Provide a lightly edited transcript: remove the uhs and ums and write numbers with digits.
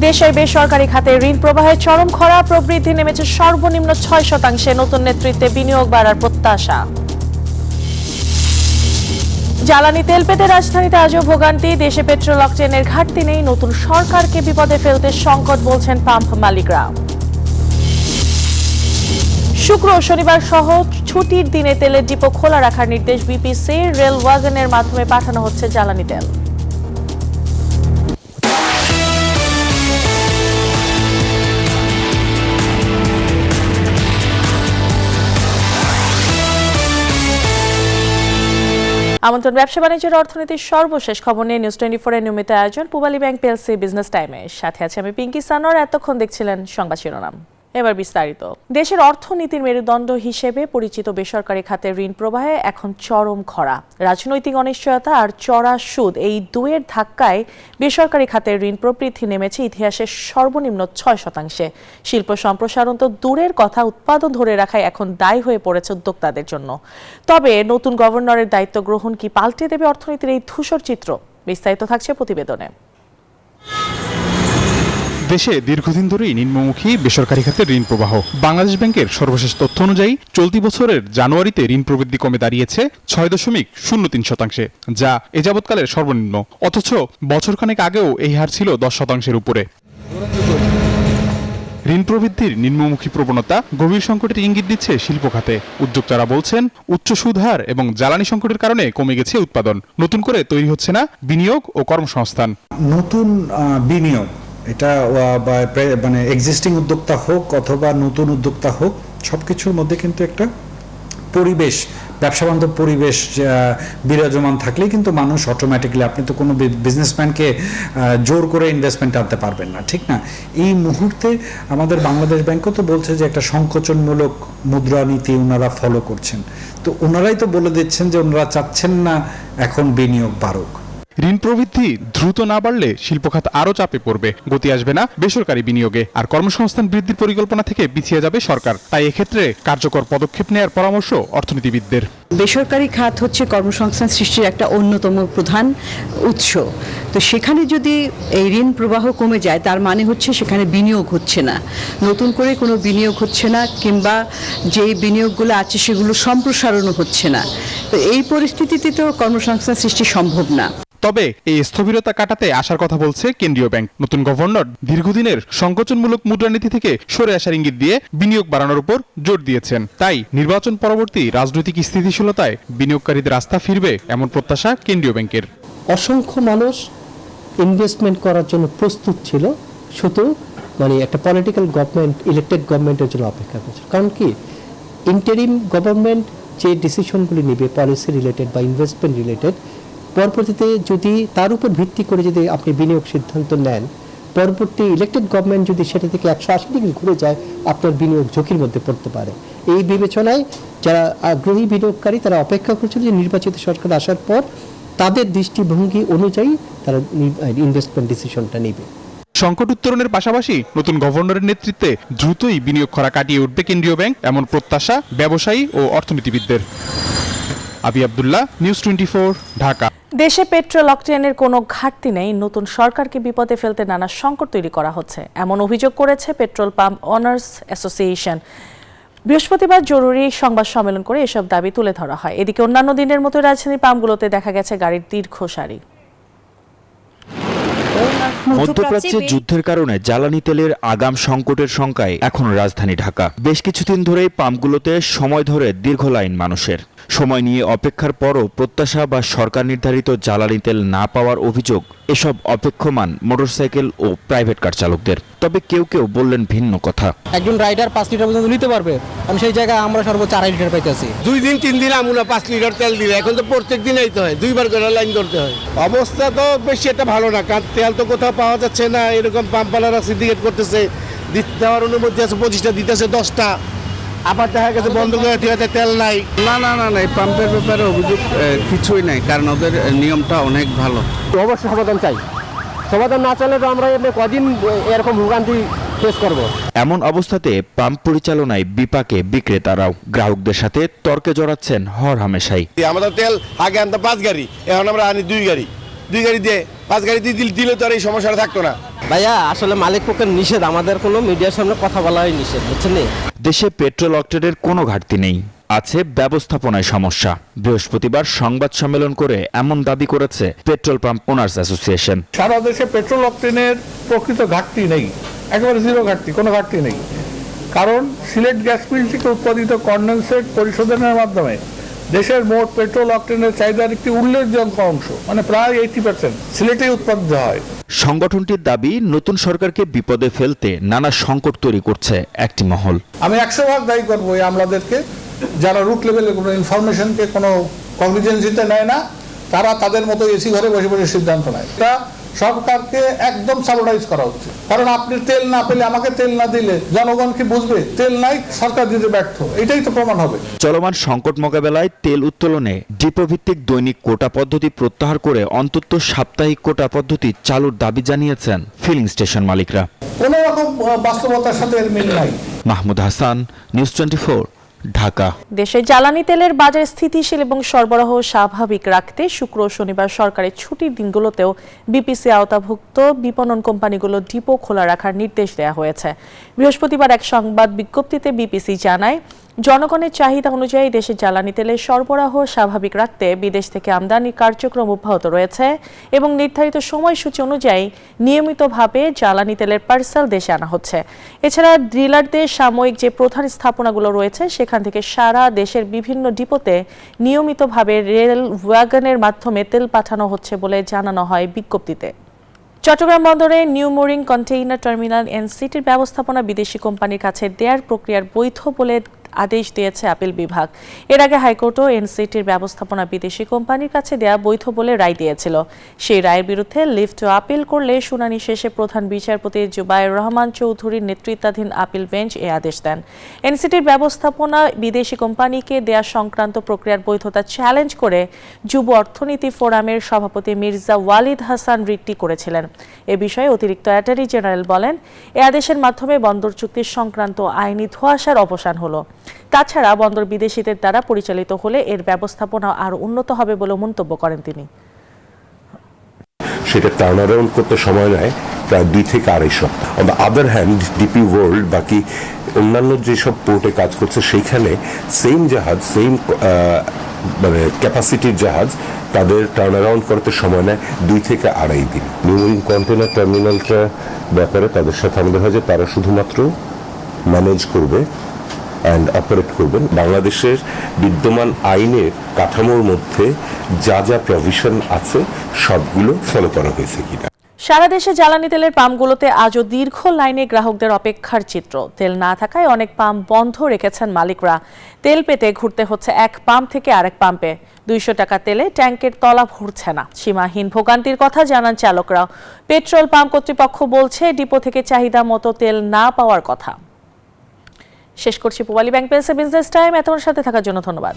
দেশের বেসরকারি খাতে ঋণ প্রবাহে চরম খরা, প্রবৃদ্ধি নেমেছে সর্বনিম্ন 6%। নতুন নেতৃত্বে বিনিয়োগ বাড়ার প্রত্যাশা। জ্বালানি তেল পেতে রাজধানীতে আজও ভোগান্তি, দেশে পেট্রোল অকটেনের ঘাটতি নেই, নতুন সরকারকে বিপদে ফেলতে সংকট বলছেন পাম্প মালিকরা। শুক্র ও শনিবার সহ ছুটির দিনে তেলের ডিপো খোলা রাখার নির্দেশ বিপিসির। রেল ওয়াগনের মাধ্যমে পাঠানো হচ্ছে জ্বালানি তেল। আমন্ত্রণ ব্যবসা বাণিজ্যের অর্থনীতির সর্বশেষ খবর নিয়ে নিউজ 24 এর নিয়মিত আয়োজন পূবালী ব্যাংক পিএলসি বিজনেস টাইমে। সাথে আছে আমি পিঙ্কি সানোয়ার। এতক্ষণ দেখছিলেন সংবাদ শিরোনাম, এবার বিস্তারিত। দেশের অর্থনীতির মেরুদণ্ড হিসেবে পরিচিত বেসরকারি খাতের ঋণ প্রবাহে এখন চরম খরা। রাজনৈতিক অনিশ্চয়তা আর চড়া সুদ, এই দুয়ের ধাক্কায় বেসরকারি খাতের ঋণ প্রবৃদ্ধি নেমেছে ইতিহাসের সর্বনিম্ন 6%। শিল্প সম্প্রসারণ তো দূরের কথা, উৎপাদন ধরে রাখায় এখন দায়ী হয়ে পড়েছে উদ্যোক্তাদের জন্য। তবে নতুন গভর্নরের দায়িত্ব গ্রহণ কি পাল্টে দেবে অর্থনীতির এই ধূসর চিত্র? বিস্তারিত থাকছে প্রতিবেদনে। দেশে দীর্ঘদিন ধরেই নিম্নমুখী বেসরকারি খাতের ঋণ প্রবাহ। বাংলাদেশ ব্যাংকের সর্বশেষ তথ্য অনুযায়ী চলতি বছরের জানুয়ারিতে ঋণ প্রবৃদ্ধি কমে দাঁড়িয়েছে 6.03%, যা এ যাবৎকালের সর্বনিম্ন। অথচ বছরখানেক আগেও এই হার ছিল 10%-এর উপরে। ঋণ প্রবৃদ্ধির নিম্নমুখী প্রবণতা গভীর সংকটের ইঙ্গিত দিচ্ছে শিল্প খাতে। উদ্যোক্তারা বলছেন, উচ্চ সুদ হার এবং জ্বালানি সংকটের কারণে কমে গেছে উৎপাদন। নতুন করে তৈরি হচ্ছে না বিনিয়োগ ও কর্মসংস্থান। নতুন বিনিয়োগ, এটা মানে এক্সিস্টিং উদ্যোক্তা হোক অথবা নতুন উদ্যোক্তা হোক, সবকিছুর মধ্যে কিন্তু একটা পরিবেশ, ব্যবসা বান্ধব পরিবেশ বিরাজমান থাকলেই কিন্তু মানুষ অটোমেটিক্যালি, আপনি তো কোনো বিজনেসম্যানকে জোর করে ইনভেস্টমেন্ট আনতে পারবেন না, ঠিক না? এই মুহূর্তে আমাদের বাংলাদেশ ব্যাংকও তো বলছে যে একটা সংকোচনমূলক মুদ্রানীতি ওনারা ফলো করছেন। তো ওনারাই তো বলে দিচ্ছেন যে ওনারা চাচ্ছেন না এখন বিনিয়োগ বাড়ুক। ঋণ প্রবৃদ্ধি দ্রুত না বাড়লে শিল্প খাত আরও চাপে পড়বে, গতি আসবে না বেসরকারি বিনিয়োগে, আর কর্মসংস্থান বৃদ্ধির পরিকল্পনা থেকে পিছিয়ে যাবে সরকার। তাই এক্ষেত্রে কার্যকর পদক্ষেপ নেওয়ার পরামর্শ অর্থনীতিবিদদের। বেসরকারি খাত হচ্ছে কর্মসংস্থান সৃষ্টির একটা অন্যতম প্রধান উৎস। তো সেখানে যদি এই ঋণ প্রবাহ কমে যায়, তার মানে হচ্ছে সেখানে বিনিয়োগ হচ্ছে না, নতুন করে কোনো বিনিয়োগ হচ্ছে না, কিংবা যেই বিনিয়োগগুলো আছে সেগুলো সম্প্রসারণও হচ্ছে না। তো এই পরিস্থিতিতে তো কর্মসংস্থান সৃষ্টি সম্ভব না। তবে এই স্থবিরতা কাটাতে আসার কথা বলছে কেন্দ্রীয় ব্যাংক। নতুন গভর্নর দীর্ঘদিনের সংকোচনমূলক মুদ্রানীতি থেকে সরে আসার ইঙ্গিত দিয়ে বিনিয়োগ বাড়ানোর উপর জোর দিয়েছেন। তাই নির্বাচন পরবর্তী রাজনৈতিক স্থিতিশীলতায় বিনিয়োগকারীদের আস্থা ফিরবে, এমন প্রত্যাশা কেন্দ্রীয় ব্যাংকের। অসংখ্য মানুষ ইনভেস্টমেন্ট করার জন্য প্রস্তুত ছিল, শুধু একটা পলিটিক্যাল গভর্নমেন্ট, ইলেক্টেড গভর্নমেন্টের জন্য অপেক্ষা করছে। কারণ কি, ইন্টারিম গভর্নমেন্ট যে ডিসিশনগুলি নেবে পলিসি রিলেটেড বা ইনভেস্টমেন্ট রিলেটেড, পরবর্তীতে যদি তার উপর ভিত্তি করে যদি আপনি বিনিয়োগ সিদ্ধান্ত নেন, পরবর্তী ইলেক্টেড গভর্নমেন্ট যদি সেটা থেকে 180 ডিগ্রি ঘুরে যায়, আপনার বিনিয়োগ ঝুঁকির মধ্যে পড়তে পারে। এই বিবেচনায় যারা আগ্রহী বিনিয়োগকারী তারা অপেক্ষা করছিল যে নির্বাচিত সরকার আসার পর তাদের দৃষ্টিভঙ্গি অনুযায়ী তারা ইনভেস্টমেন্ট ডিসিশনটা নেবে। সংকট উত্তরণের পাশাপাশি নতুন গভর্নরের নেতৃত্বে দ্রুতই বিনিয়োগ খরা কাটিয়ে উঠবে কেন্দ্রীয় ব্যাংক, এমন প্রত্যাশা ব্যবসায়ী ও অর্থনীতিবিদদের। আবি আব্দুল্লাহ, নিউজ 24, ঢাকা। দেশে পেট্রোল অকটেনের কোনো ঘাটতি নেই, নতুন সরকারকে বিপদে ফেলতে নানা সংকট তৈরি করা হচ্ছে, এমন অভিযোগ করেছে পেট্রোল পাম্প ওনার্স অ্যাসোসিয়েশন। বৃহস্পতিবার জরুরি সংবাদ সম্মেলন করে এসব দাবি তুলে ধরা হয়। এদিকে অন্যান্য দিনের মতো রাজধানীর পাম্পগুলোতে দেখা গেছে গাড়ির দীর্ঘ সারি। মধ্যপ্রাচ্যে যুদ্ধের কারণে জ্বালানি তেলের আগাম সংকটের শঙ্কায় এখন রাজধানী ঢাকা। বেশ কিছুদিন ধরেই পাম্পগুলোতে সময় ধরে দীর্ঘ লাইন মানুষের। সময় নিয়ে অপেক্ষার পরও প্রত্যাশা বা সরকার নির্ধারিত জ্বালানি তেল না পাওয়ার অভিযোগ এসব অপেক্ষমান মোটরসাইকেল ও প্রাইভেট কার চালকদের। তবে কেউ কেউ বললেন ভিন্ন কথা। একজন রাইডার 5 লিটার পর্যন্ত নিতে পারবে, কারণ সেই জায়গায় আমরা সর্বোচ্চ 2.5 লিটার পাইতেছি। 2 দিন 3 দিন আমরা 5 লিটার তেল দিলে, এখন তো প্রত্যেক দিন আইতে হয়, 2 বার করে লাইন করতে হয়। অবস্থা তো বেশি একটা ভালো না, কারণ তেল তো কোথাও পাওয়া যাচ্ছে না। এরকম পাম্পওয়ালারা সিন্ডিকেট করতেছে, দেওয়ার অনুমতি আছে 25টা, দিতেছে 10টা, আবার দেখা গেছে বন্ধ করে ঠিক আছে, তেল নাই। না, এই পাম্পের ব্যাপারে অভিযোগ কিছুই নাই, কারণ ওদের নিয়মটা অনেক ভালো। অবশ্যই সমাধান চাই, সমাধান না চাইলে তো আমরা কদিন এরকম ভোগান্তি ফেস করব। এমন অবস্থাতে পাম্প পরিচালনায় বিপাকে বিক্রেতারাও। গ্রাহকদের সাথে তর্কে জড়াচ্ছেন হরহামেশাই। আমাদের তেল আগে আনতাম 5 গাড়ি, এখন আমরা আনি 2 গাড়ি দিয়ে 5 গাড়ি দিলে তো আর এই সমস্যাটা থাকতো না। ভাইয়া আসলে মালিক পক্ষের নিষেধ, আমাদের কোনো মিডিয়ার সামনে কথা বলাই নিষেধ, বুঝছেন? দেশে পেট্রোল অক্টেনের কোনো ঘাটতি নেই, আছে ব্যবস্থাপনায় সমস্যা। বৃহস্পতিবার সংবাদ সম্মেলন করে এমন দাবি করেছে পেট্রোল পাম্প ওনার্স অ্যাসোসিয়েশন। সারা দেশে পেট্রোল অক্টেনের প্রকৃত ঘাটতি নেই, একেবারে জিরো ঘাটতি, কোনো ঘাটতি নেই। কারণ সিলেট গ্যাস মিল থেকে উৎপাদিত কনডেনসেট পরিশোধনের মাধ্যমে দেশের মোট পেট্রোল অক্টেনের চাহিদার একটি উল্লেখযোগ্য অংশ, মানে প্রায় 80% সিলেটেই উৎপাদিত হয়। সংগঠনটির দাবি, নতুন সরকারকে বিপদে ফেলতে নানা সংকট তৈরি করছে একটি মহল। আমি 100% দায়ী করবো এই আমলাদেরকে, যারা রুট লেভেলে কোনো ইনফরমেশনকে কোনো কগনিজেন্সিতে নেয় না, তারা তাদের মতো এসি ঘরে বসে বসে সিদ্ধান্ত নেয়। এটা সরকারকে একদম সাবঅর্ডাইজ করা হচ্ছে। কারণ আপনি তেল না পেলে, আমাকে তেল না দিলে জনগণ কি বুঝবে? তেল নাই, সরকার দিতে ব্যর্থ, এটাই তো প্রমাণ হবে। চলমান সংকট মোকাবেলায় তেল উত্তোলনে ডিপো ভিত্তিক দৈনিক কোটা পদ্ধতি প্রত্যাহার করে অন্তত সাপ্তাহিক কোটা পদ্ধতি চালুর দাবি জানিয়েছেন ফিলিং স্টেশন মালিকরা। কোনো রকম বাস্তবতার সাথে এর মিল নাই। মাহমুদ হাসান, নিউজ 24, ঢাকা। দেশে জ্বালানি তেলের বাজার স্থিতিশীল এবং সরবরাহ স্বাভাবিক রাখতে শুক্র ও শনিবার সরকারের ছুটির দিনগুলোতেও বিপিসি আওতাভুক্ত বিপণন কোম্পানিগুলো ডিপো খোলা রাখার নির্দেশ দেওয়া হয়েছে। বৃহস্পতিবার এক সংবাদ বিজ্ঞপ্তিতে বিপিসি জানায়, জনগণের চাহিদা অনুযায়ী দেশে জ্বালানি তেলের সরবরাহ স্বাভাবিক রাখতে বিদেশ থেকে আমদানি কার্যক্রম অব্যাহত রয়েছে এবং নির্ধারিত সময়সূচি অনুযায়ী নিয়মিতভাবে জ্বালানি তেলের পার্সেল দেশে আনা হচ্ছে। এছাড়া ডিলারদের সাময়িক যে প্রধান স্থাপনাগুলো রয়েছে সেখান থেকে সারা দেশের বিভিন্ন ডিপোতে নিয়মিতভাবে রেল ওয়াগনের মাধ্যমে তেল পাঠানো হচ্ছে বলে জানানো হয় বিজ্ঞপ্তিতে। চট্টগ্রাম বন্দরে নিউ মোরিং কন্টেইনার টার্মিনাল এনসিটির ব্যবস্থাপনা বিদেশি কোম্পানির কাছে দেয়ার প্রক্রিয়ার বৈধ বলে আদেশ দিয়েছে আপিল বিভাগ। এর আগে হাইকোর্টও এনসিটির ব্যবস্থাপনা বিদেশি কোম্পানির কাছে দেয়া বৈধ বলে রায় দিয়েছিল। সেই রায়ের বিরুদ্ধে লিফট আপিল করলে শুনানি শেষে প্রধান বিচারপতি জুবায়ের রহমান চৌধুরীর নেতৃত্বাধীন আপিল বেঞ্চ এ আদেশ দেন। এনসিটির ব্যবস্থাপনা বিদেশি কোম্পানিকে দেয়া সংক্রান্ত প্রক্রিয়ার বৈধতা চ্যালেঞ্জ করে যুব অর্থনীতি ফোরামের সভাপতি মির্জা ওয়ালিদ হাসান রিটটি করেছিলেন। এ বিষয়ে অতিরিক্ত অ্যাটর্নি জেনারেল বলেন, এ আদেশের মাধ্যমে বন্দর চুক্তি সংক্রান্ত আইনি ধোঁয়াশার অবসান হলো। তাছাড়া বন্দর বিদেশিদের দ্বারা পরিচালিত হলে এর ব্যবস্থাপনা আরও উন্নত হবে বলে মন্তব্য করেন তিনি। সেটা টার্ন অ্যারাউন্ড করতে সময় নেয় প্রায় 2 থেকে 2.5 সপ্তাহ। On the other hand DP world বাকি অন্যান্য যেসব পোর্টে কাজ করছে সেইখানে সেম জাহাজ, সেম মানে ক্যাপাসিটির জাহাজ, তাদের টার্ন অ্যারাউন্ড করতে সময় নেয় 2 থেকে 2.5 দিন। নিউ মোরিং কন্টেইনার টার্মিনালটা ব্যাপারে তাদের সাথে আমাদের হয় যে তারা শুধুমাত্র ম্যানেজ করবে অ্যান্ড অপারেট করবেন। বাংলাদেশের বিদ্যমান আইনের কাঠামোর মধ্যে যা যা প্রভিশন আছে সবগুলো ফলো করা হয়েছে কিনা। সারা দেশে জ্বালানি তেলের পাম্পগুলোতে আজও দীর্ঘ লাইনে গ্রাহকদের অপেক্ষার চিত্র। তেল না থাকায় অনেক পাম্প বন্ধ রেখেছেন মালিকরা। তেল পেতে ঘুরতে হচ্ছে এক পাম্প থেকে আরেক পাম্পে। 200 টাকা তেলে ট্যাঙ্কের তলা ভরছে না। সীমাহীন ভোগান্তির কথা জানান চালকরা। পেট্রোল পাম্প কর্তৃপক্ষ বলছে ডিপো থেকে চাহিদা মতো তেল না পাওয়ার কথা। শেষ করছি পূবালী ব্যাংক পেলসে বিজনেস টাইম। এতক্ষণ সাথে থাকার জন্য ধন্যবাদ।